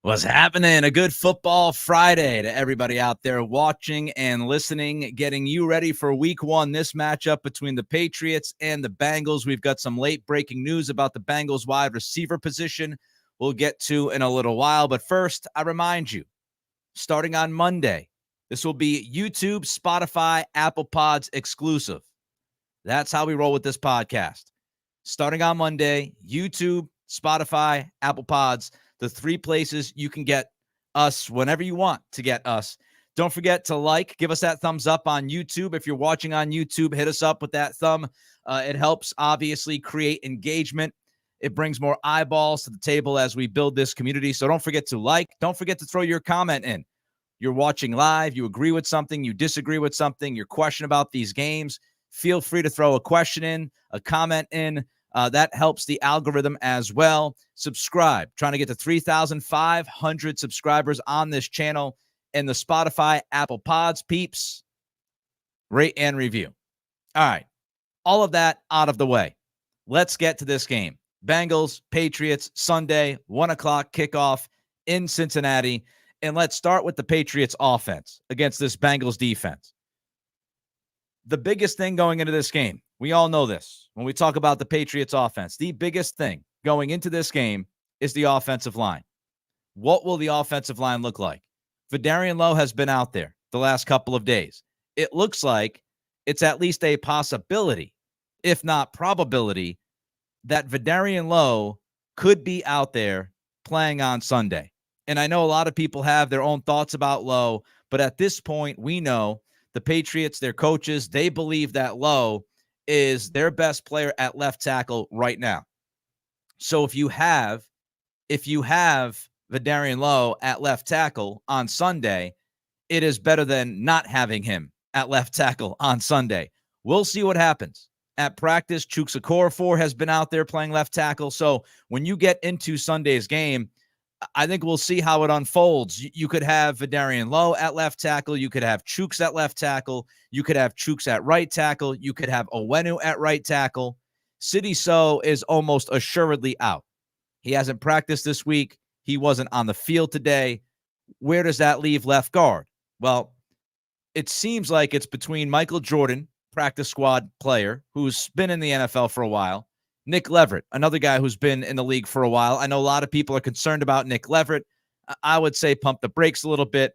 What's happening? A good football Friday to everybody out there watching and listening, getting you ready for week one. This matchup between the Patriots and the Bengals. We've got some late breaking news about the Bengals wide receiver position we'll get to in a little while. But first, I remind you, starting on Monday, this will be YouTube, Spotify, Apple Pods exclusive. That's how we roll with this podcast. Starting on Monday, YouTube, Spotify, Apple Pods, the three places you can get us whenever you want to get us. Don't forget to give us that thumbs up on YouTube. If you're watching on YouTube, hit us up with that thumb. It helps, obviously, create engagement. It brings more eyeballs to the table as we build this community. So don't forget to like. Don't forget to throw your comment in. You're watching live. You agree with something. You disagree with something. Your question about these games. Feel free to throw a question in, a comment in. That helps the algorithm as well. Subscribe. Trying to get to 3,500 subscribers on this channel and the Spotify, Apple Pods, peeps. Rate and review. All right. All of that out of the way. Let's get to this game. Bengals, Patriots, Sunday, 1 o'clock kickoff in Cincinnati. And let's start with the Patriots offense against this Bengals defense. The biggest thing going into this game, we all know this. When we talk about the Patriots offense, the biggest thing going into this game is the offensive line. What will the offensive line look like? Vidarian Lowe has been out there the last couple of days. It looks like it's at least a possibility, if not probability, that Vidarian Lowe could be out there playing on Sunday. And I know a lot of people have their own thoughts about Lowe, but at this point, we know the Patriots, their coaches, they believe that Lowe is their best player at left tackle right now. So if you have Vidarian Lowe at left tackle on Sunday, it is better than not having him at left tackle on Sunday. We'll see what happens. At practice, Chuks Okorafor has been out there playing left tackle. So when you get into Sunday's game, I think we'll see how it unfolds. You could have Vidarian Lowe at left tackle. You could have Chuks at left tackle. You could have Chuks at right tackle. You could have Owenu at right tackle. Sidy Sow is almost assuredly out. He hasn't practiced this week. He wasn't on the field today. Where does that leave left guard? Well, it seems like it's between Michael Jordan, practice squad player, who's been in the NFL for a while, Nick Leverett, another guy who's been in the league for a while. I know a lot of people are concerned about Nick Leverett. I would say pump the brakes a little bit.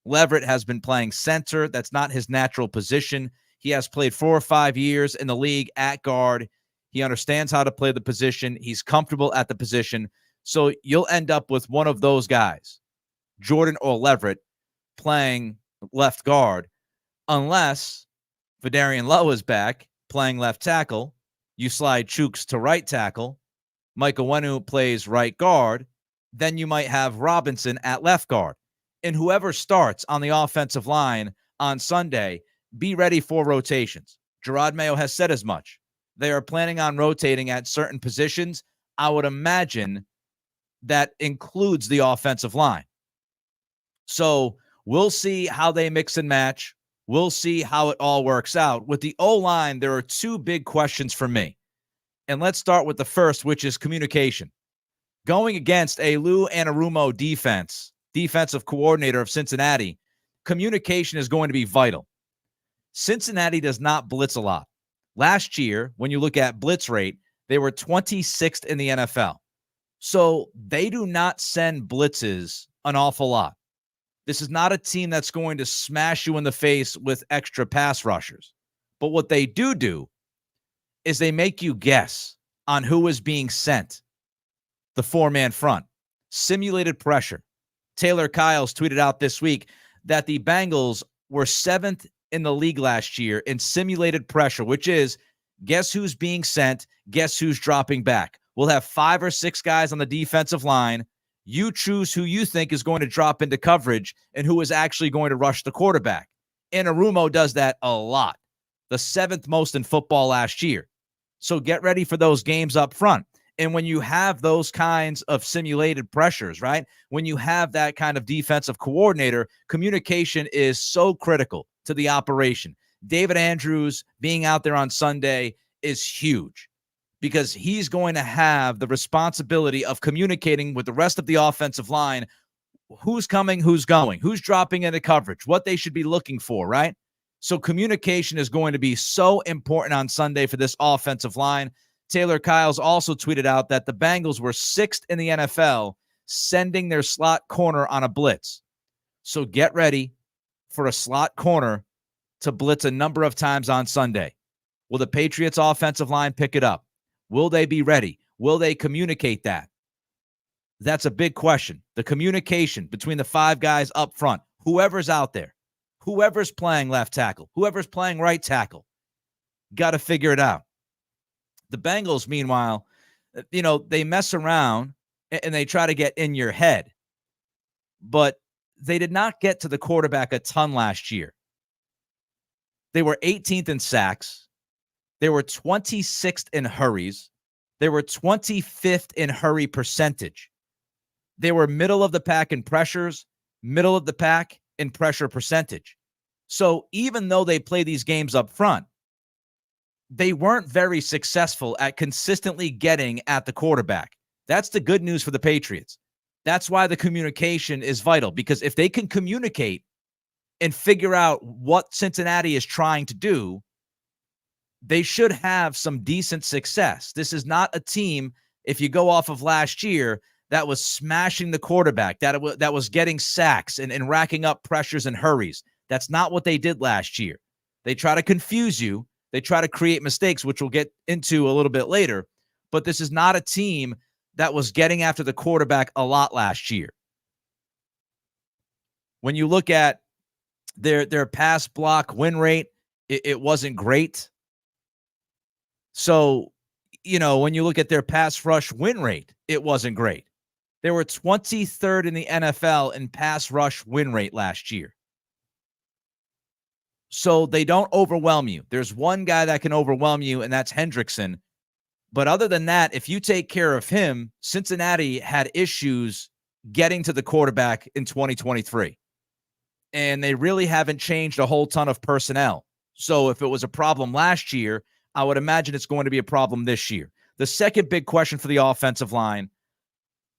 Leverett has been playing center. That's not his natural position. He has played 4 or 5 years in the league at guard. He understands how to play the position. He's comfortable at the position. So you'll end up with one of those guys, Jordan or Leverett, playing left guard, unless Vidarian Lowe is back playing left tackle. You slide Chuks to right tackle. Mike Owenu plays right guard. Then you might have Robinson at left guard. And whoever starts on the offensive line on Sunday, be ready for rotations. Gerard Mayo has said as much. They are planning on rotating at certain positions. I would imagine that includes the offensive line. So we'll see how they mix and match. We'll see how it all works out. With the O-line, there are 2 big questions for me. And let's start with the first, which is communication. Going against a Lou Anarumo defensive coordinator of Cincinnati, communication is going to be vital. Cincinnati does not blitz a lot. Last year, when you look at blitz rate, they were 26th in the NFL. So they do not send blitzes an awful lot. This is not a team that's going to smash you in the face with extra pass rushers. But what they do is they make you guess on who is being sent. The 4-man front. Simulated pressure. Taylor Kyles tweeted out this week that the Bengals were 7th in the league last year in simulated pressure, which is guess who's being sent, guess who's dropping back. We'll have 5 or 6 guys on the defensive line. You choose who you think is going to drop into coverage and who is actually going to rush the quarterback. Anarumo does that a lot. The 7th most in football last year. So get ready for those games up front. And when you have those kinds of simulated pressures, right? When you have that kind of defensive coordinator, communication is so critical to the operation. David Andrews being out there on Sunday is huge. because he's going to have the responsibility of communicating with the rest of the offensive line who's coming, who's going, who's dropping into coverage, what they should be looking for, right? So communication is going to be so important on Sunday for this offensive line. Taylor Kyles also tweeted out that the Bengals were 6th in the NFL sending their slot corner on a blitz. So get ready for a slot corner to blitz a number of times on Sunday. Will the Patriots offensive line pick it up? Will they be ready? Will they communicate that? That's a big question. The communication between the 5 guys up front, whoever's out there, whoever's playing left tackle, whoever's playing right tackle, got to figure it out. The Bengals, meanwhile, they mess around and they try to get in your head, but they did not get to the quarterback a ton last year. They were 18th in sacks. They were 26th in hurries. They were 25th in hurry percentage. They were middle of the pack in pressures, middle of the pack in pressure percentage. So even though they play these games up front, they weren't very successful at consistently getting at the quarterback. That's the good news for the Patriots. That's why the communication is vital, because if they can communicate and figure out what Cincinnati is trying to do, they should have some decent success. This is not a team, if you go off of last year, that was smashing the quarterback, that was getting sacks and racking up pressures and hurries. That's not what they did last year. They try to confuse you. They try to create mistakes, which we'll get into a little bit later. But this is not a team that was getting after the quarterback a lot last year. When you look at their pass block win rate, it wasn't great. So, when you look at their pass rush win rate, it wasn't great. They were 23rd in the NFL in pass rush win rate last year. So they don't overwhelm you. There's one guy that can overwhelm you, and that's Hendrickson. But other than that, if you take care of him, Cincinnati had issues getting to the quarterback in 2023. And they really haven't changed a whole ton of personnel. So if it was a problem last year, I would imagine it's going to be a problem this year. The second big question for the offensive line,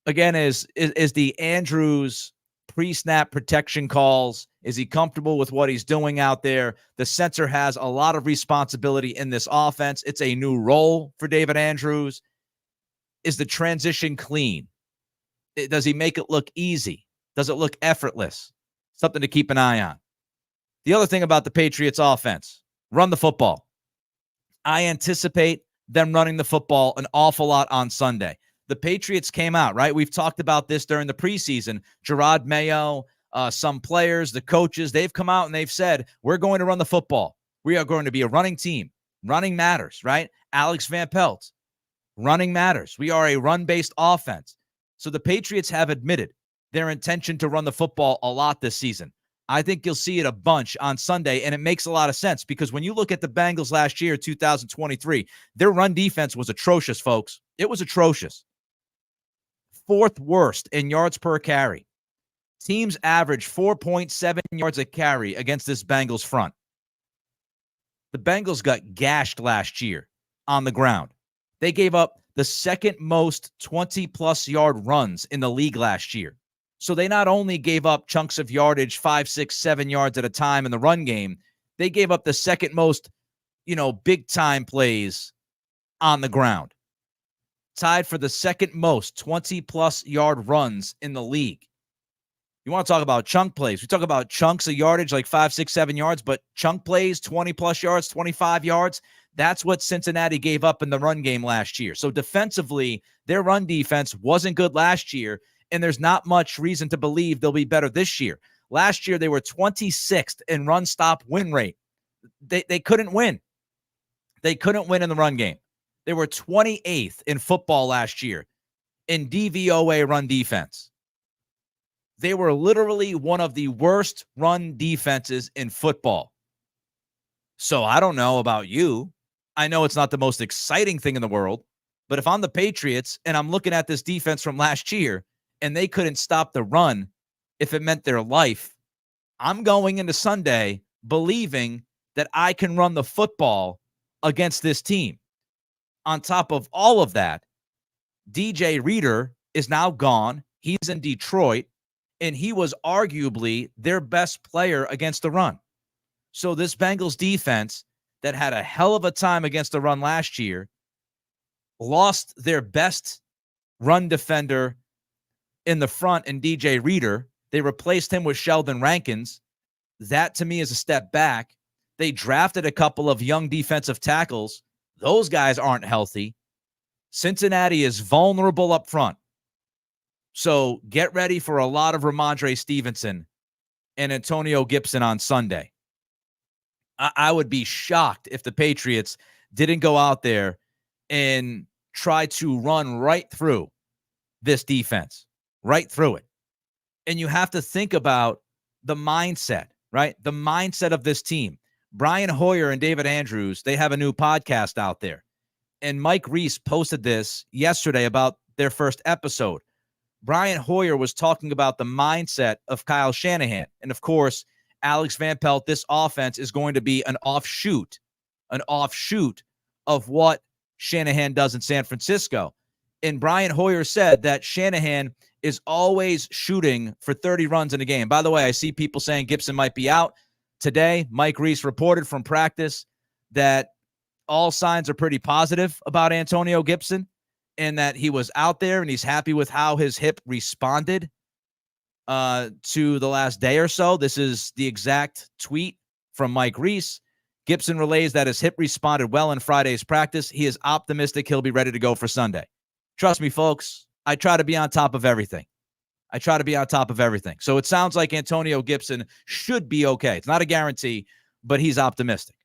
again, is the Andrews pre-snap protection calls. Is he comfortable with what he's doing out there? The center has a lot of responsibility in this offense. It's a new role for David Andrews. Is the transition clean? Does he make it look easy? Does it look effortless? Something to keep an eye on. The other thing about the Patriots offense, run the football. I anticipate them running the football an awful lot on Sunday. The Patriots came out, right? We've talked about this during the preseason. Gerard Mayo, some players, the coaches, they've come out and they've said, we're going to run the football. We are going to be a running team. Running matters, right? Alex Van Pelt, running matters. We are a run-based offense. So the Patriots have admitted their intention to run the football a lot this season. I think you'll see it a bunch on Sunday, and it makes a lot of sense because when you look at the Bengals last year, 2023, their run defense was atrocious, folks. It was atrocious. 4th worst in yards per carry. Teams average 4.7 yards a carry against this Bengals front. The Bengals got gashed last year on the ground. They gave up the second most 20-plus yard runs in the league last year. So they not only gave up chunks of yardage, 5, 6, 7 yards at a time in the run game, they gave up the second most, big-time plays on the ground. Tied for the second most 20-plus yard runs in the league. You want to talk about chunk plays. We talk about chunks of yardage like 5, 6, 7 yards, but chunk plays, 20-plus yards, 25 yards, that's what Cincinnati gave up in the run game last year. So defensively, their run defense wasn't good last year, and there's not much reason to believe they'll be better this year. Last year, they were 26th in run-stop win rate. They couldn't win. They couldn't win in the run game. They were 28th in football last year in DVOA run defense. They were literally one of the worst run defenses in football. So I don't know about you. I know it's not the most exciting thing in the world, but if I'm the Patriots and I'm looking at this defense from last year and they couldn't stop the run if it meant their life, I'm going into Sunday believing that I can run the football against this team. On top of all of that, DJ Reader is now gone. He's in Detroit, and he was arguably their best player against the run. So this Bengals defense that had a hell of a time against the run last year lost their best run defender in the front in DJ Reader. They replaced him with Sheldon Rankins. That, to me, is a step back. They drafted a couple of young defensive tackles. Those guys aren't healthy. Cincinnati is vulnerable up front. So get ready for a lot of Ramondre Stevenson and Antonio Gibson on Sunday. I would be shocked if the Patriots didn't go out there and try to run right through this defense, right through it. And you have to think about the mindset, right? The mindset of this team. Brian Hoyer and David Andrews, they have a new podcast out there. And Mike Reese posted this yesterday about their first episode. Brian Hoyer was talking about the mindset of Kyle Shanahan. And of course, Alex Van Pelt, this offense is going to be an offshoot of what Shanahan does in San Francisco. And Brian Hoyer said that Shanahan is always shooting for 30 runs in a game. By the way, I see people saying Gibson might be out. Today, Mike Reese reported from practice that all signs are pretty positive about Antonio Gibson and that he was out there and he's happy with how his hip responded to the last day or so. This is the exact tweet from Mike Reese. Gibson relays that his hip responded well in Friday's practice. He is optimistic he'll be ready to go for Sunday. Trust me, folks, I try to be on top of everything. So it sounds like Antonio Gibson should be okay. It's not a guarantee, but he's optimistic.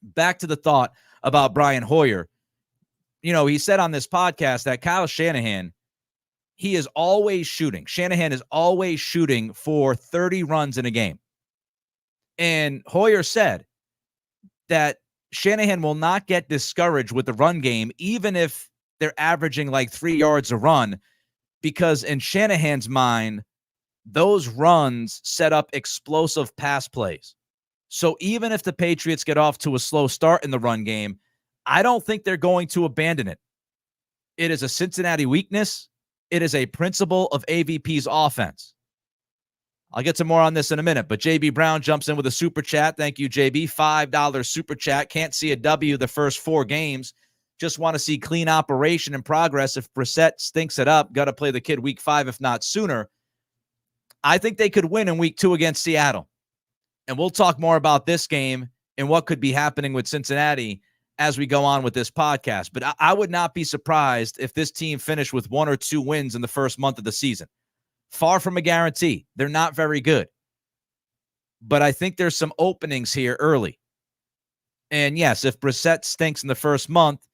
Back to the thought about Brian Hoyer. You know, he said on this podcast that Kyle Shanahan, he is always shooting. Shanahan is always shooting for 30 runs in a game. And Hoyer said that Shanahan will not get discouraged with the run game, even if they're averaging like 3 yards a run, because in Shanahan's mind, those runs set up explosive pass plays. So even if the Patriots get off to a slow start in the run game, I don't think they're going to abandon it. It is a Cincinnati weakness. It is a principle of AVP's offense. I'll get some more on this in a minute, but JB Brown jumps in with a super chat. Thank you, JB. $5 super chat. Can't see a W the first 4 games. Just want to see clean operation and progress. If Brissett stinks it up, got to play the kid week 5, if not sooner. I think they could win in week 2 against Seattle. And we'll talk more about this game and what could be happening with Cincinnati as we go on with this podcast. But I would not be surprised if this team finished with 1 or 2 wins in the first month of the season. Far from a guarantee. They're not very good. But I think there's some openings here early. And yes, if Brissett stinks in the first month,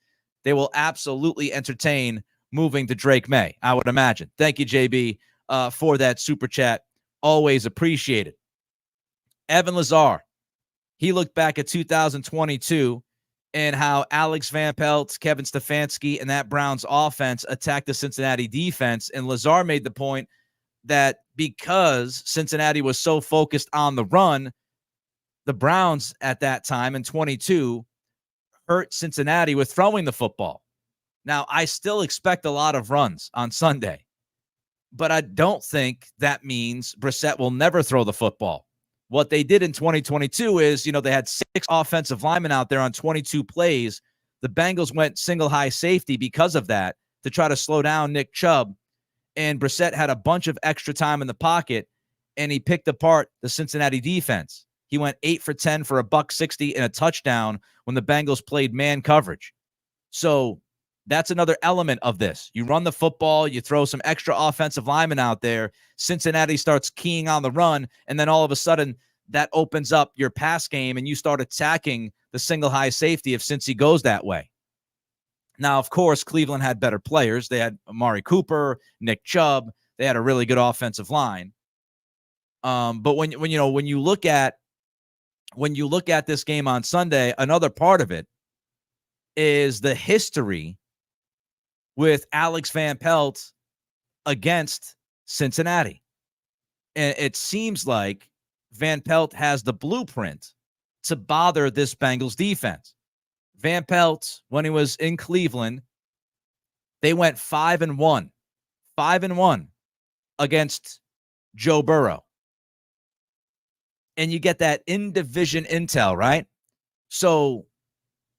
they will absolutely entertain moving to Drake May, I would imagine. Thank you, JB, for that super chat. Always appreciated. Evan Lazar, he looked back at 2022 and how Alex Van Pelt, Kevin Stefanski, and that Browns offense attacked the Cincinnati defense. And Lazar made the point that because Cincinnati was so focused on the run, the Browns at that time in 22 hurt Cincinnati with throwing the football. Now, I still expect a lot of runs on Sunday, but I don't think that means Brissett will never throw the football. What they did in 2022 is, they had 6 offensive linemen out there on 22 plays. The Bengals went single high safety because of that to try to slow down Nick Chubb. And Brissett had a bunch of extra time in the pocket, and he picked apart the Cincinnati defense. He went 8 for 10 for $160 and a touchdown when the Bengals played man coverage. So that's another element of this. You run the football, you throw some extra offensive linemen out there, Cincinnati starts keying on the run, and then all of a sudden that opens up your pass game and you start attacking the single high safety if Cincy goes that way. Now, of course, Cleveland had better players. They had Amari Cooper, Nick Chubb. They had a really good offensive line. But when you look at this game on Sunday, another part of it is the history with Alex Van Pelt against Cincinnati. And it seems like Van Pelt has the blueprint to bother this Bengals defense. Van Pelt, when he was in Cleveland, they went 5-1, 5-1 against Joe Burrow. And you get that in-division intel, right? So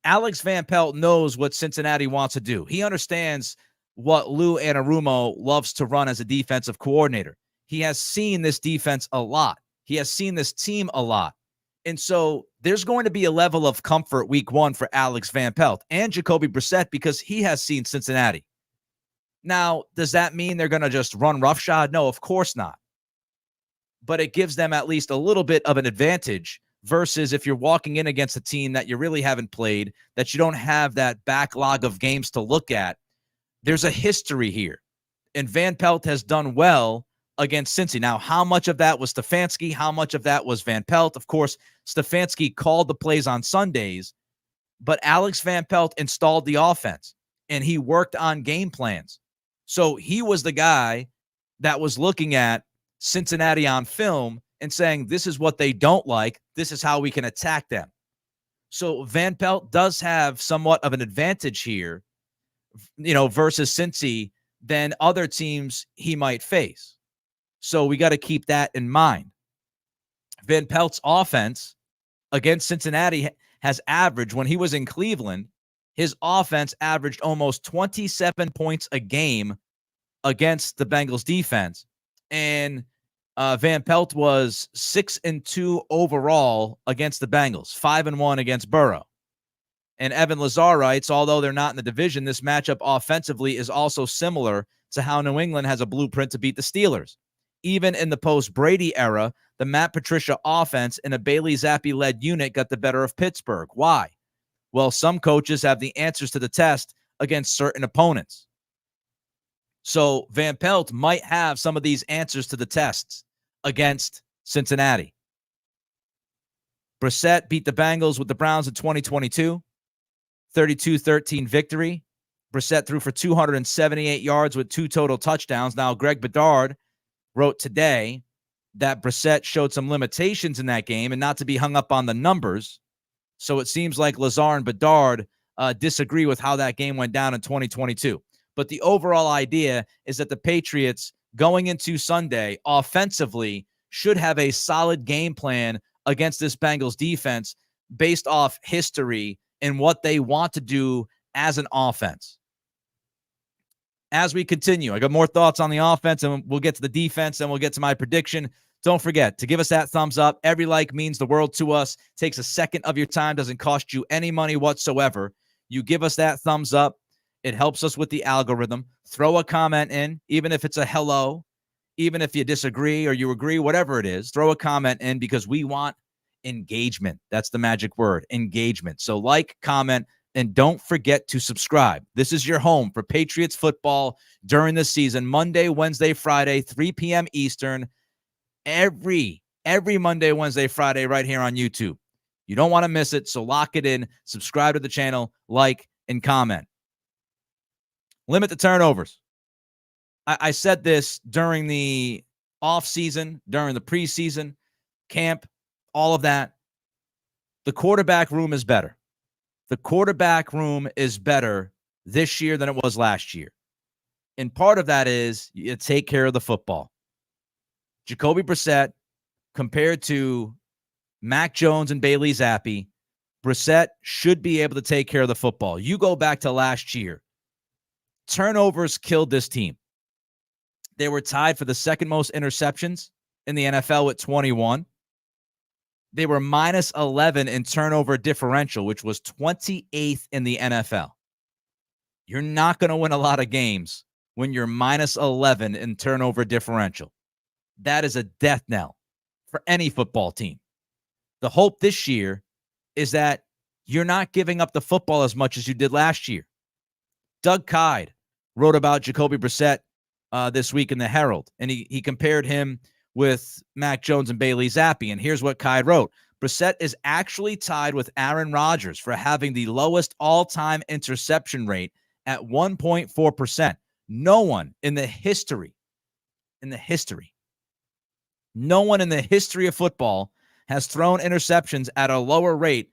Alex Van Pelt knows what Cincinnati wants to do. He understands what Lou Anarumo loves to run as a defensive coordinator. He has seen this defense a lot. He has seen this team a lot. And so there's going to be a level of comfort week one for Alex Van Pelt and Jacoby Brissett because he has seen Cincinnati. Now, does that mean they're going to just run roughshod? No, of course not. But it gives them at least a little bit of an advantage versus if you're walking in against a team that you really haven't played, that you don't have that backlog of games to look at. There's a history here. And Van Pelt has done well against Cincy. Now, how much of that was Stefanski? How much of that was Van Pelt? Of course, Stefanski called the plays on Sundays, but Alex Van Pelt installed the offense, and he worked on game plans. So he was the guy that was looking at Cincinnati on film and saying, this is what they don't like. This is how we can attack them. So Van Pelt does have somewhat of an advantage here, versus Cincy than other teams he might face. So we got to keep that in mind. Van Pelt's offense against Cincinnati has averaged, when he was in Cleveland, his offense averaged almost 27 points a game against the Bengals defense. And Van Pelt was 6-2 overall against the Bengals, 5-1 against Burrow. And Evan Lazar writes, although they're not in the division, this matchup offensively is also similar to how New England has a blueprint to beat the Steelers. Even in the post-Brady era, the Matt Patricia offense and a Bailey Zappi-led unit got the better of Pittsburgh. Why? Well, some coaches have the answers to the test against certain opponents. So Van Pelt might have some of these answers to the tests against Cincinnati. Brissett beat the Bengals with the Browns in 2022, 32-13 victory. Brissett threw for 278 yards with 2 total touchdowns. Now, Greg Bedard wrote today that Brissett showed some limitations in that game and not to be hung up on the numbers. So it seems like Lazar and Bedard disagree with how that game went down in 2022. But the overall idea is that the Patriots going into Sunday offensively should have a solid game plan against this Bengals defense based off history and what they want to do as an offense. As we continue, I got more thoughts on the offense, and we'll get to the defense, and we'll get to my prediction. Don't forget to give us that thumbs up. Every like means the world to us. Takes a second of your time, doesn't cost you any money whatsoever. You give us that thumbs up. It helps us with the algorithm. Throw a comment in, even if it's a hello, even if you disagree or you agree, whatever it is, throw a comment in because we want engagement. That's the magic word, engagement. So like, comment, and don't forget to subscribe. This is your home for Patriots football during the season, Monday, Wednesday, Friday, 3 p.m. Eastern, every Monday, Wednesday, Friday, right here on YouTube. You don't want to miss it, so lock it in, subscribe to the channel, like, and comment. Limit the turnovers. I said this during the offseason, during the preseason, camp, all of that. The quarterback room is better. The quarterback room is better this year than it was last year. And part of that is you take care of the football. Jacoby Brissett, compared to Mac Jones and Bailey Zappi, Brissett should be able to take care of the football. You go back to last year. Turnovers killed this team. They were tied for the second most interceptions in the NFL with 21. They were minus 11 in turnover differential, which was 28th in the NFL. You're not going to win a lot of games when you're minus 11 in turnover differential. That is a death knell for any football team. The hope this year is that you're not giving up the football as much as you did last year. Doug Kyde wrote about Jacoby Brissett this week in the Herald, and he compared him with Mac Jones and Bailey Zappi. And here's what Kyde wrote. Brissett is actually tied with Aaron Rodgers for having the lowest all-time interception rate at 1.4%. No one in the history of football has thrown interceptions at a lower rate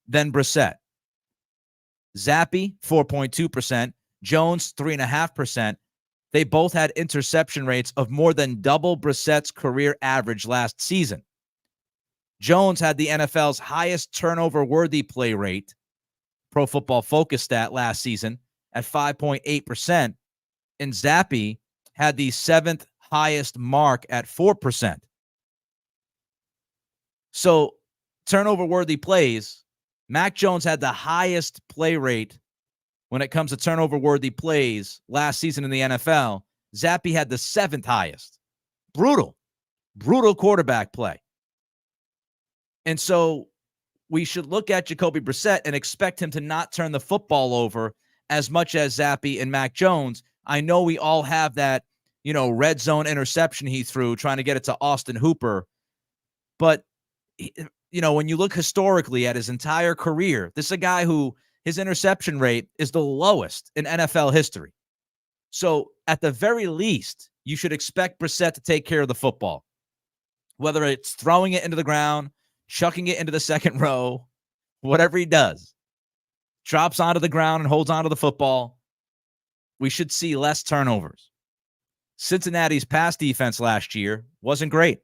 than Brissett. Zappe, 4.2%. Jones, 3.5%. They both had interception rates of more than double Brissett's career average last season. Jones had the NFL's highest turnover-worthy play rate, Pro Football Focus stat, last season at 5.8%, and Zappe had the seventh highest mark at 4%. So, turnover-worthy plays, Mac Jones had the highest play rate when it comes to turnover-worthy plays last season in the NFL. Zappe had the seventh highest. Brutal quarterback play. And so we should look at Jacoby Brissett and expect him to not turn the football over as much as Zappe and Mac Jones. I know we all have that, red zone interception he threw trying to get it to Austin Hooper. But, when you look historically at his entire career, this is a guy who his interception rate is the lowest in NFL history. So at the very least, you should expect Brissett to take care of the football, whether it's throwing it into the ground, chucking it into the second row, whatever he does, drops onto the ground and holds onto the football. We should see less turnovers. Cincinnati's pass defense last year wasn't great.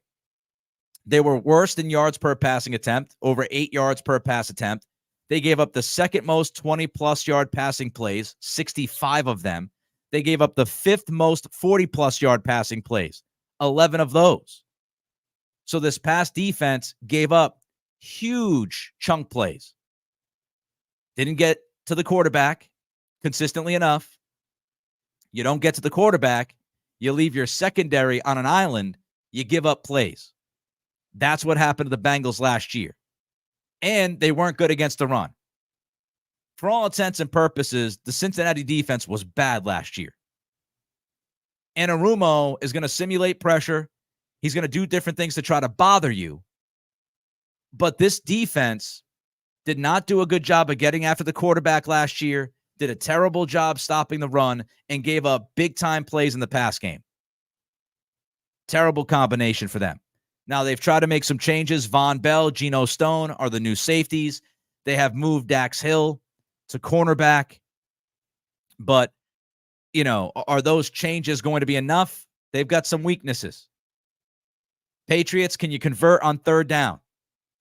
They were worse than yards per passing attempt, over 8 yards per pass attempt. They gave up the second most 20-plus yard passing plays, 65 of them. They gave up the fifth most 40-plus yard passing plays, 11 of those. So this pass defense gave up huge chunk plays. Didn't get to the quarterback consistently enough. You don't get to the quarterback. You leave your secondary on an island. You give up plays. That's what happened to the Bengals last year. And they weren't good against the run. For all intents and purposes, the Cincinnati defense was bad last year. Anarumo is going to simulate pressure. He's going to do different things to try to bother you. But this defense did not do a good job of getting after the quarterback last year, did a terrible job stopping the run, and gave up big-time plays in the pass game. Terrible combination for them. Now, they've tried to make some changes. Von Bell, Geno Stone are the new safeties. They have moved Dax Hill to cornerback. But, are those changes going to be enough? They've got some weaknesses. Patriots, can you convert on third down?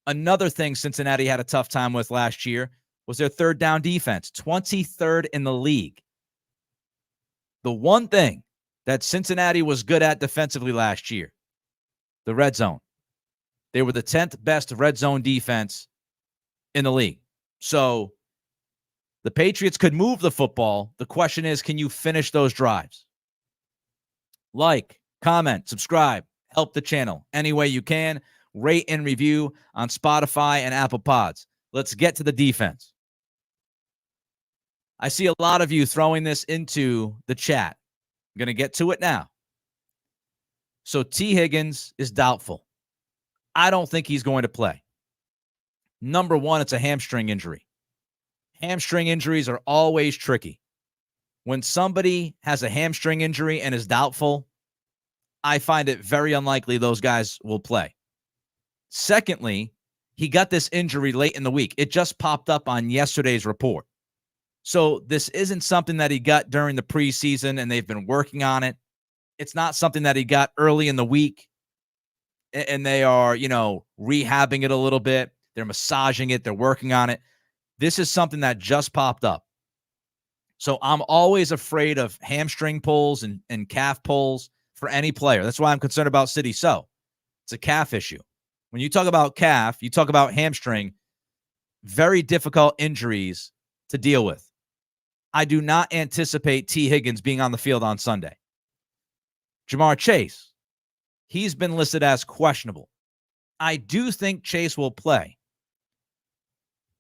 Another thing Cincinnati had a tough time with last year was their third down defense, 23rd in the league. The one thing that Cincinnati was good at defensively last year, the red zone. They were the 10th best red zone defense in the league. So the Patriots could move the football. The question is, can you finish those drives? Like, comment, subscribe. Help the channel any way you can. Rate and review on Spotify and Apple Pods. Let's get to the defense. I see a lot of you throwing this into the chat. I'm going to get to it now. So T. Higgins is doubtful. I don't think he's going to play. Number one, it's a hamstring injury. Hamstring injuries are always tricky. When somebody has a hamstring injury and is doubtful, I find it very unlikely those guys will play. Secondly, he got this injury late in the week. It just popped up on yesterday's report. So this isn't something that he got during the preseason and they've been working on it. It's not something that he got early in the week and they are, rehabbing it a little bit. They're massaging it. They're working on it. This is something that just popped up. So I'm always afraid of hamstring pulls and calf pulls for any player. That's why I'm concerned about City. So it's a calf issue. When you talk about calf, you talk about hamstring, very difficult injuries to deal with. I do not anticipate T. Higgins being on the field on Sunday. Jamar Chase, he's been listed as questionable. I do think Chase will play.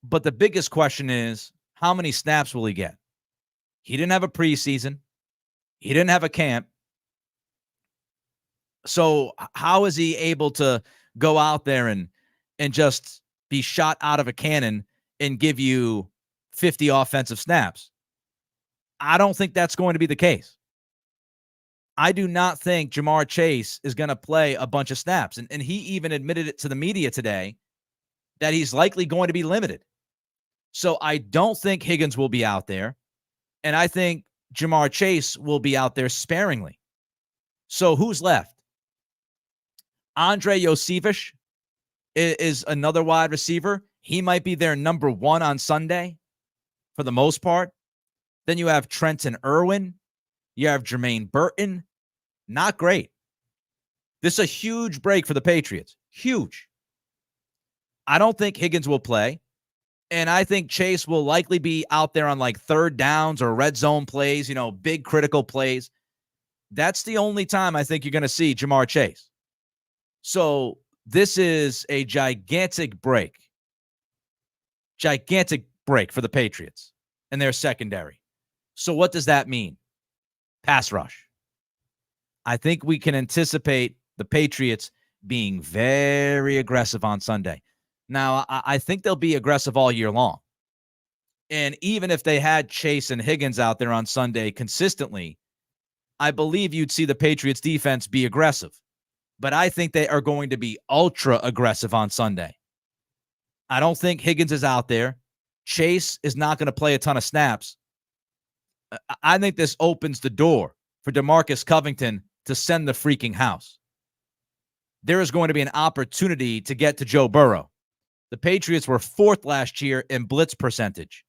But the biggest question is, how many snaps will he get? He didn't have a preseason. He didn't have a camp. So how is he able to go out there and just be shot out of a cannon and give you 50 offensive snaps? I don't think that's going to be the case. I do not think Jamar Chase is going to play a bunch of snaps. And he even admitted it to the media today that he's likely going to be limited. So I don't think Higgins will be out there. And I think Jamar Chase will be out there sparingly. So who's left? Andre Yosevich is another wide receiver. He might be their number one on Sunday for the most part. Then you have Trenton Irwin. You have Jermaine Burton. Not great. This is a huge break for the Patriots. Huge. I don't think Higgins will play. And I think Chase will likely be out there on like third downs or red zone plays, big critical plays. That's the only time I think you're going to see Jamar Chase. So this is a gigantic break. Gigantic break for the Patriots and their secondary. So what does that mean? Pass rush. I think we can anticipate the Patriots being very aggressive on Sunday. Now, I think they'll be aggressive all year long. And even if they had Chase and Higgins out there on Sunday consistently, I believe you'd see the Patriots defense be aggressive. But I think they are going to be ultra aggressive on Sunday. I don't think Higgins is out there. Chase is not going to play a ton of snaps. I think this opens the door for DeMarcus Covington to send the freaking house. There is going to be an opportunity to get to Joe Burrow. The Patriots were fourth last year in blitz percentage.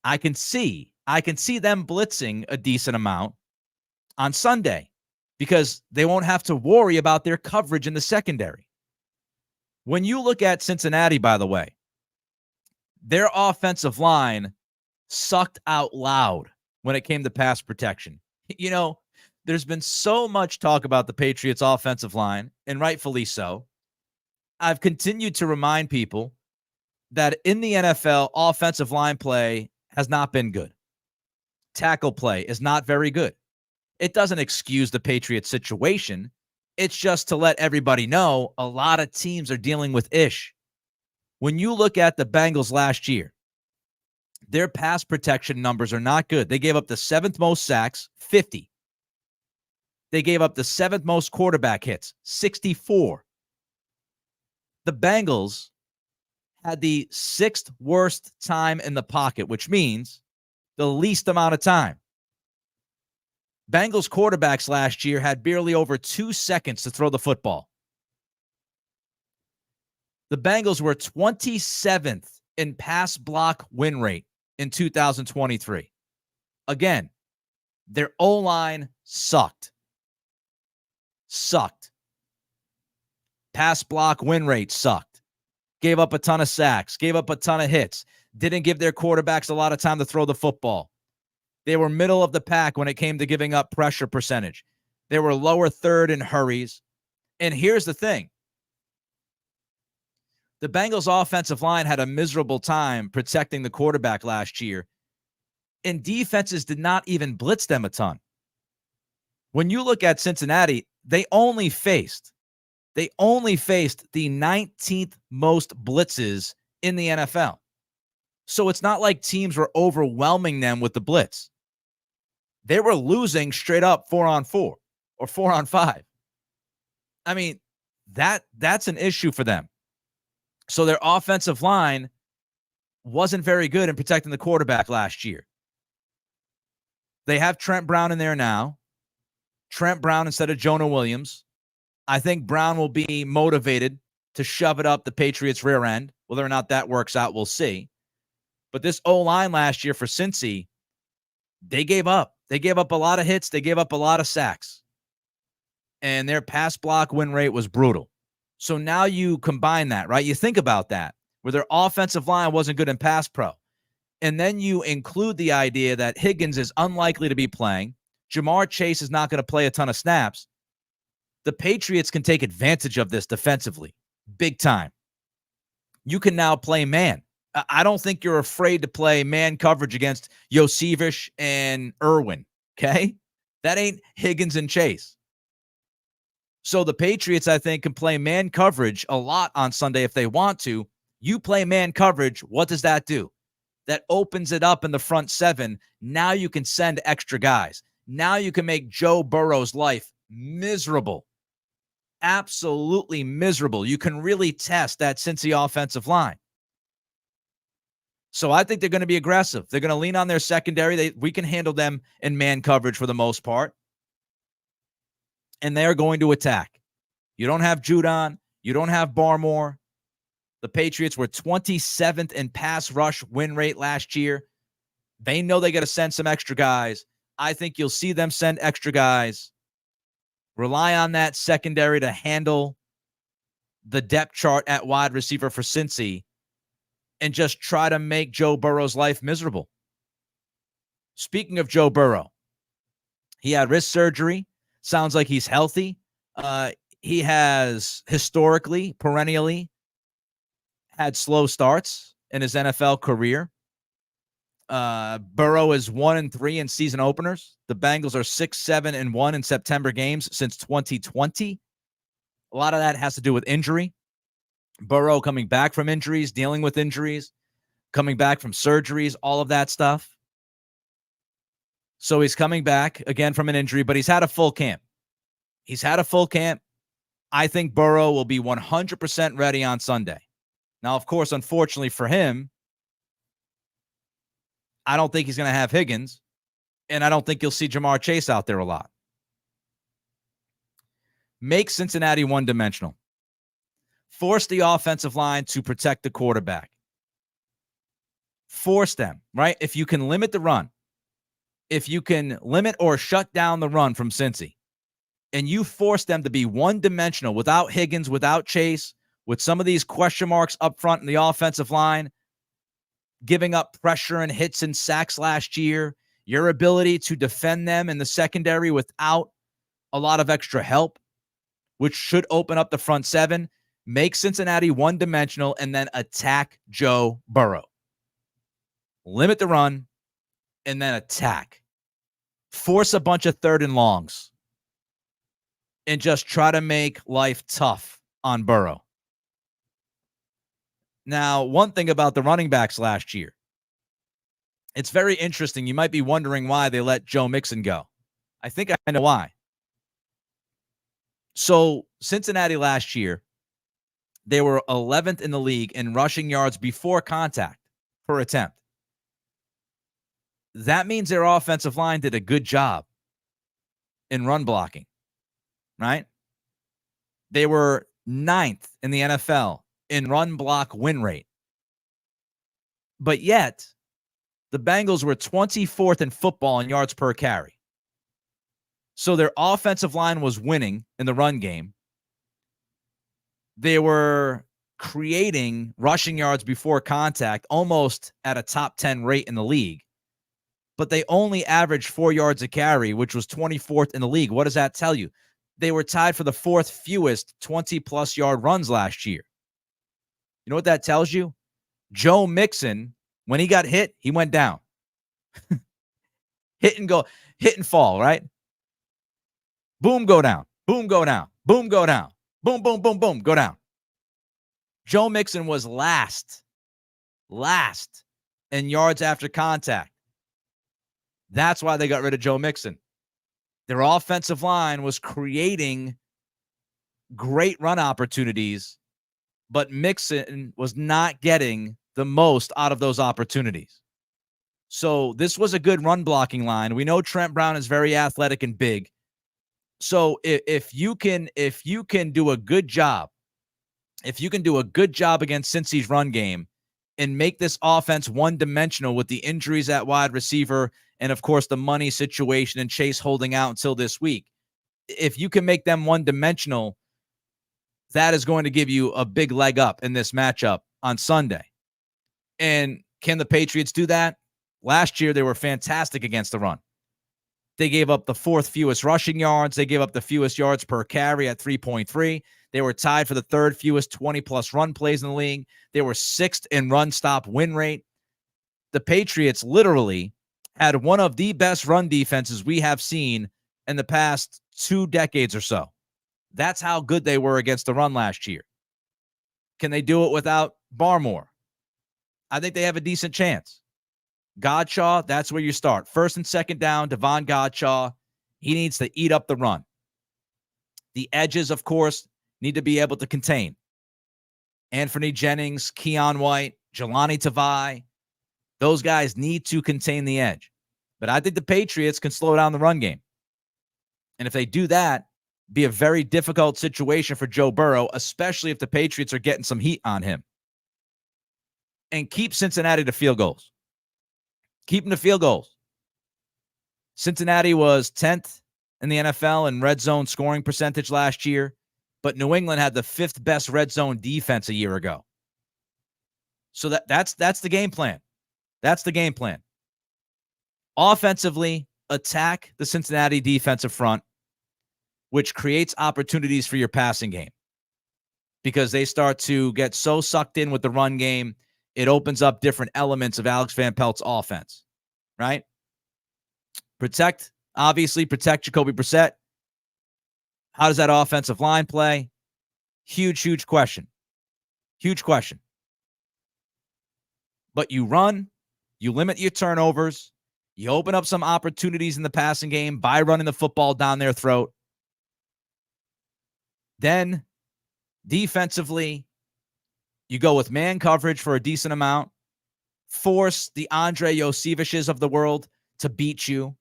I can see them blitzing a decent amount on Sunday because they won't have to worry about their coverage in the secondary. When you look at Cincinnati, by the way, their offensive line sucked out loud when it came to pass protection. There's been so much talk about the Patriots' offensive line, and rightfully so. I've continued to remind people that in the NFL, offensive line play has not been good. Tackle play is not very good. It doesn't excuse the Patriots situation. It's just to let everybody know a lot of teams are dealing with ish. When you look at the Bengals last year, their pass protection numbers are not good. They gave up the seventh most sacks, 50. They gave up the seventh most quarterback hits, 64. The Bengals had the sixth worst time in the pocket, which means the least amount of time. Bengals quarterbacks last year had barely over 2 seconds to throw the football. The Bengals were 27th in pass block win rate in 2023. Again, their O-line sucked. Pass block win rate sucked. Gave up a ton of sacks. Gave up a ton of hits. Didn't give their quarterbacks a lot of time to throw the football. They were middle of the pack when it came to giving up pressure percentage. They were lower third in hurries. And here's the thing. The Bengals offensive line had a miserable time protecting the quarterback last year, and defenses did not even blitz them a ton. When you look at Cincinnati, they only faced the 19th most blitzes in the NFL. So it's not like teams were overwhelming them with the blitz. They were losing straight up 4-on-4 or 4-on-5. I mean, that's an issue for them. So their offensive line wasn't very good in protecting the quarterback last year. They have Trent Brown in there now. Trent Brown instead of Jonah Williams. I think Brown will be motivated to shove it up the Patriots' rear end. Whether or not that works out, we'll see. But this O-line last year for Cincy, they gave up. They gave up a lot of hits. They gave up a lot of sacks. And their pass block win rate was brutal. So now you combine that, right? You think about that, where their offensive line wasn't good in pass pro. And then you include the idea that Higgins is unlikely to be playing. Jamar Chase is not going to play a ton of snaps. The Patriots can take advantage of this defensively, big time. You can now play man. I don't think you're afraid to play man coverage against Yosevich and Irwin, okay? That ain't Higgins and Chase. So the Patriots, I think, can play man coverage a lot on Sunday if they want to. You play man coverage, what does that do? That opens it up in the front seven. Now you can send extra guys. Now you can make Joe Burrow's life miserable. Absolutely miserable. You can really test that Cincy offensive line. So I think they're going to be aggressive. They're going to lean on their secondary. We can handle them in man coverage for the most part. And they're going to attack. You don't have Judon. You don't have Barmore. The Patriots were 27th in pass rush win rate last year. They know they got to send some extra guys. I think you'll see them send extra guys. Rely on that secondary to handle the depth chart at wide receiver for Cincy and just try to make Joe Burrow's life miserable. Speaking of Joe Burrow, he had wrist surgery. Sounds like he's healthy. He has historically, perennially had slow starts in his NFL career. Burrow is 1-3 in season openers. The Bengals are 6-7-1 in September games since 2020. A lot of that has to do with injury. Burrow coming back from injuries, dealing with injuries, coming back from surgeries, all of that stuff. So he's coming back again from an injury, but he's had a full camp. I think Burrow will be 100% ready on Sunday. Now, of course, unfortunately for him, I don't think he's going to have Higgins, and I don't think you'll see Jamar Chase out there a lot. Make Cincinnati one-dimensional. Force the offensive line to protect the quarterback. Force them, right? If you can limit the run, if you can limit or shut down the run from Cincy, and you force them to be one-dimensional without Higgins, without Chase, with some of these question marks up front in the offensive line, giving up pressure and hits and sacks last year, your ability to defend them in the secondary without a lot of extra help, which should open up the front seven, make Cincinnati one-dimensional, and then attack Joe Burrow. Limit the run, and then attack. Force a bunch of third and longs, and just try to make life tough on Burrow. Now, one thing about the running backs last year, it's very interesting. You might be wondering why they let Joe Mixon go. I think I know why. So Cincinnati last year, they were 11th in the league in rushing yards before contact per attempt. That means their offensive line did a good job in run blocking, right? They were 9th in the NFL in run block win rate. But yet, the Bengals were 24th in football in yards per carry. So their offensive line was winning in the run game. They were creating rushing yards before contact almost at a top 10 rate in the league. But they only averaged 4 yards a carry, which was 24th in the league. What does that tell you? They were tied for the 4th fewest 20-plus yard runs last year. You know what that tells you? Joe Mixon, when he got hit, he went down. Hit and fall, right? Boom, go down. Boom, go down. Boom, go down. Boom, boom, boom, boom, go down. Joe Mixon was last in yards after contact. That's why they got rid of Joe Mixon. Their offensive line was creating great run opportunities, but Mixon was not getting the most out of those opportunities. So this was a good run blocking line. We know Trent Brown is very athletic and big. So if you can do a good job, against Cincy's run game and make this offense one-dimensional with the injuries at wide receiver and, of course, the money situation and Chase holding out until this week, if you can make them one-dimensional, that is going to give you a big leg up in this matchup on Sunday. And can the Patriots do that? Last year, they were fantastic against the run. They gave up the 4th fewest rushing yards. They gave up the fewest yards per carry at 3.3. They were tied for the 3rd fewest 20-plus run plays in the league. They were 6th in run-stop win rate. The Patriots literally had one of the best run defenses we have seen in the past 2 decades or so. That's how good they were against the run last year. Can they do it without Barmore? I think they have a decent chance. Godshaw, that's where you start. 1st and 2nd down, Devon Godshaw. He needs to eat up the run. The edges, of course, need to be able to contain. Anthony Jennings, Keon White, Jelani Tavai. Those guys need to contain the edge. But I think the Patriots can slow down the run game. And if they do that, be a very difficult situation for Joe Burrow, especially if the Patriots are getting some heat on him. And keep Cincinnati to field goals. Keep them to field goals. Cincinnati was 10th in the NFL in red zone scoring percentage last year, but New England had the 5th best red zone defense a year ago. So that's the game plan. That's the game plan. Offensively, attack the Cincinnati defensive front, which creates opportunities for your passing game because they start to get so sucked in with the run game, it opens up different elements of Alex Van Pelt's offense, right? Protect Jacoby Brissett. How does that offensive line play? Huge question. Huge question. But you run, you limit your turnovers, you open up some opportunities in the passing game by running the football down their throat. Then, defensively, you go with man coverage for a decent amount, force the Andre Yosevic's of the world to beat you.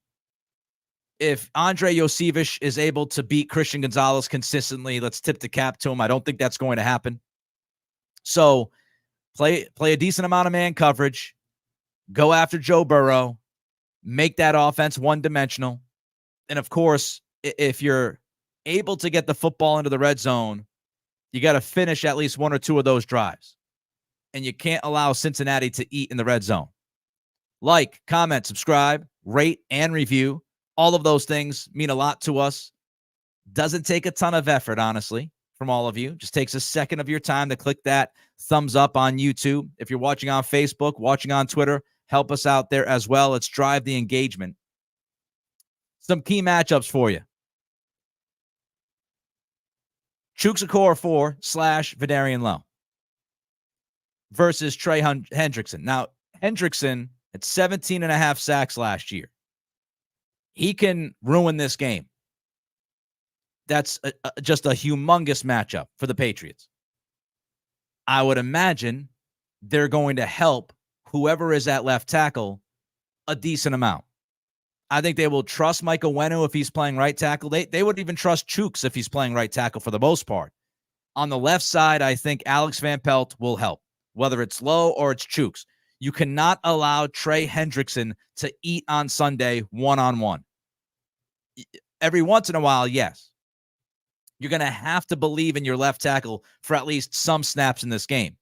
If Andre Yosevich is able to beat Christian Gonzalez consistently, let's tip the cap to him. I don't think that's going to happen. So play a decent amount of man coverage, go after Joe Burrow, make that offense one-dimensional. And, of course, if you're able to get the football into the red zone, you got to finish at least one or two of those drives. And you can't allow Cincinnati to eat in the red zone. Like, comment, subscribe, rate, and review. All of those things mean a lot to us. Doesn't take a ton of effort, honestly, from all of you. Just takes a second of your time to click that thumbs up on YouTube. If you're watching on Facebook, watching on Twitter, help us out there as well. Let's drive the engagement. Some key matchups for you. Chukwuekorfor / Vidarian Lowe versus Trey Hendrickson. Now, Hendrickson had 17.5 sacks last year. He can ruin this game. That's just a humongous matchup for the Patriots. I would imagine they're going to help whoever is at left tackle a decent amount. I think they will trust Mike Onwenu if he's playing right tackle. They would even trust Chooks if he's playing right tackle for the most part. On the left side, I think Alex Van Pelt will help, whether it's Lowe or it's Chooks. You cannot allow Trey Hendrickson to eat on Sunday one-on-one. Every once in a while, yes. You're going to have to believe in your left tackle for at least some snaps in this game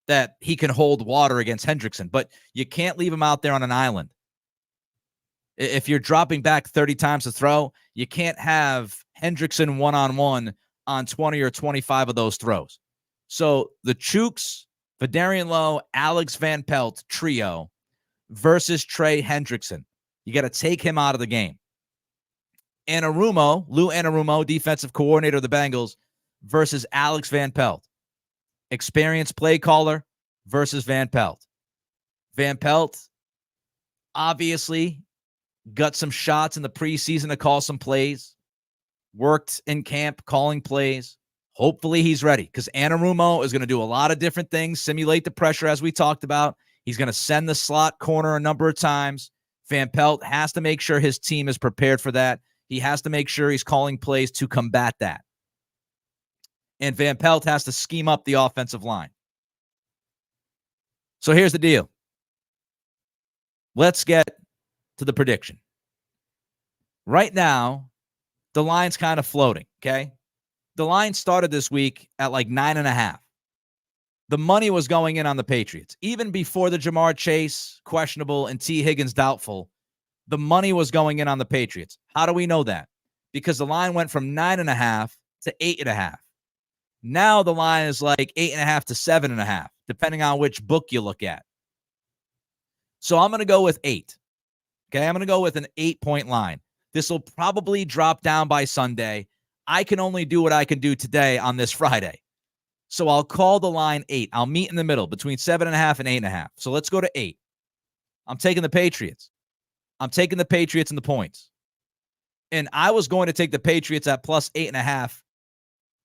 that he can hold water against Hendrickson, but you can't leave him out there on an island. If you're dropping back 30 times to throw, you can't have Hendrickson one-on-one on 20 or 25 of those throws. So the Chooks, Vidarian Lowe, Alex Van Pelt trio versus Trey Hendrickson. You got to take him out of the game. Lou Anarumo, defensive coordinator of the Bengals, versus Alex Van Pelt. Experienced play caller versus Van Pelt. Van Pelt obviously got some shots in the preseason to call some plays. Worked in camp calling plays. Hopefully he's ready because Anarumo is going to do a lot of different things, simulate the pressure as we talked about. He's going to send the slot corner a number of times. Van Pelt has to make sure his team is prepared for that. He has to make sure he's calling plays to combat that. And Van Pelt has to scheme up the offensive line. So here's the deal. Let's get to the prediction. Right now, the line's kind of floating, okay? The line started this week at like 9.5. The money was going in on the Patriots. Even before the Jamar Chase questionable and T. Higgins doubtful, the money was going in on the Patriots. How do we know that? Because the line went from 9.5 to 8.5. Now the line is like 8.5 to 7.5, depending on which book you look at. So I'm going to go with 8. Okay, I'm going to go with an 8-point line. This will probably drop down by Sunday. I can only do what I can do today on this Friday. So I'll call the line 8. I'll meet in the middle between 7.5 and 8.5. So let's go to 8. I'm taking the Patriots. I'm taking the Patriots and the points. And I was going to take the Patriots at plus 8.5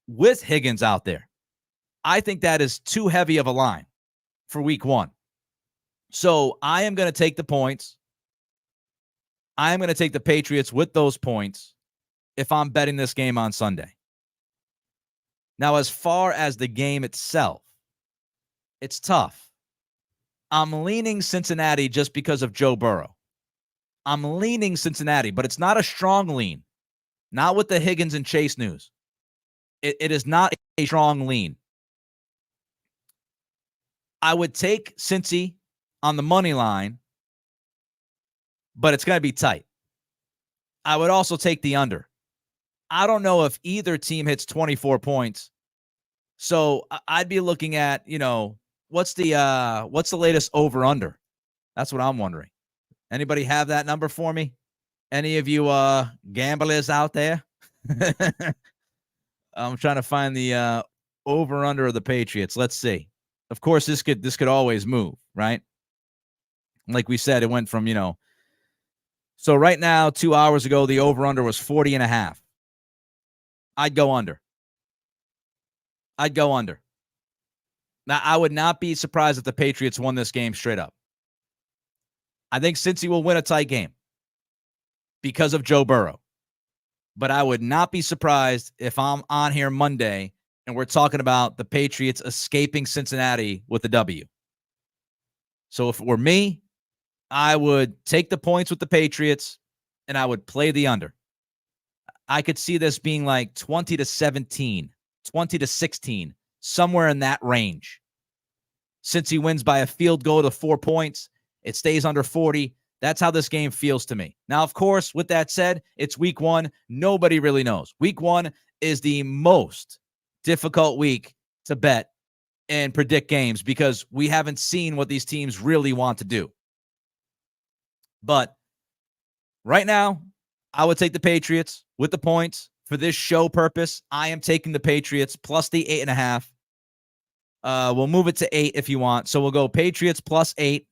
with Higgins out there. I think that is too heavy of a line for week 1. So I am going to take the points. I am going to take the Patriots with those points if I'm betting this game on Sunday. Now, as far as the game itself, it's tough. I'm leaning Cincinnati just because of Joe Burrow. I'm leaning Cincinnati, but it's not a strong lean. Not with the Higgins and Chase news. It is not a strong lean. I would take Cincy on the money line, but it's going to be tight. I would also take the under. I don't know if either team hits 24 points. So I'd be looking at, what's the latest over under? That's what I'm wondering. Anybody have that number for me? Any of you gamblers out there? I'm trying to find the over under of the Patriots. Let's see. Of course, this could always move, right? Like we said, it went from, so right now, 2 hours ago, the over under was 40.5. I'd go under. Now, I would not be surprised if the Patriots won this game straight up. I think Cincy will win a tight game because of Joe Burrow. But I would not be surprised if I'm on here Monday and we're talking about the Patriots escaping Cincinnati with a W. So if it were me, I would take the points with the Patriots and I would play the under. I could see this being like 20-17, 20-16, somewhere in that range. Since he wins by a field goal to 4 points, it stays under 40. That's how this game feels to me. Now, of course, with that said, it's week 1. Nobody really knows. Week 1 is the most difficult week to bet and predict games because we haven't seen what these teams really want to do. But right now, I would take the Patriots with the points. For this show purpose, I am taking the Patriots plus the 8.5. We'll move it to 8 if you want. So we'll go Patriots plus 8.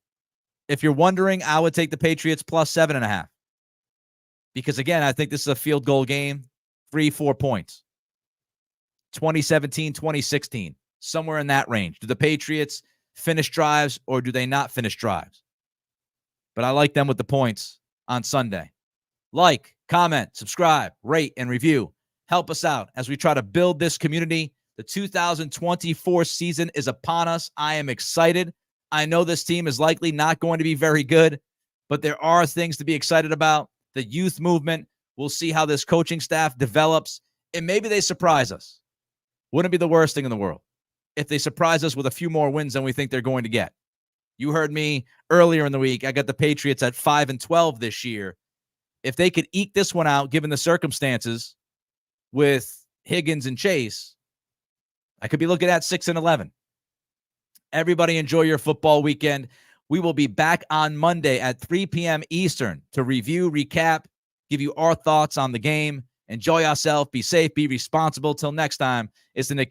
If you're wondering, I would take the Patriots plus 7.5. Because, again, I think this is a field goal game. 3-4 points. 2017, 2016. Somewhere in that range. Do the Patriots finish drives or do they not finish drives? But I like them with the points on Sunday. Like, comment, subscribe, rate, and review. Help us out as we try to build this community. The 2024 season is upon us. I am excited. I know this team is likely not going to be very good, but there are things to be excited about. The youth movement. We'll see how this coaching staff develops, and maybe they surprise us. Wouldn't be the worst thing in the world if they surprise us with a few more wins than we think they're going to get. You heard me earlier in the week. I got the Patriots at 5-12 this year. If they could eke this one out, given the circumstances with Higgins and Chase, I could be looking at 6-11. Everybody enjoy your football weekend. We will be back on Monday at 3 p.m. Eastern to review, recap, give you our thoughts on the game. Enjoy yourself. Be safe. Be responsible. Till next time, it's the Nick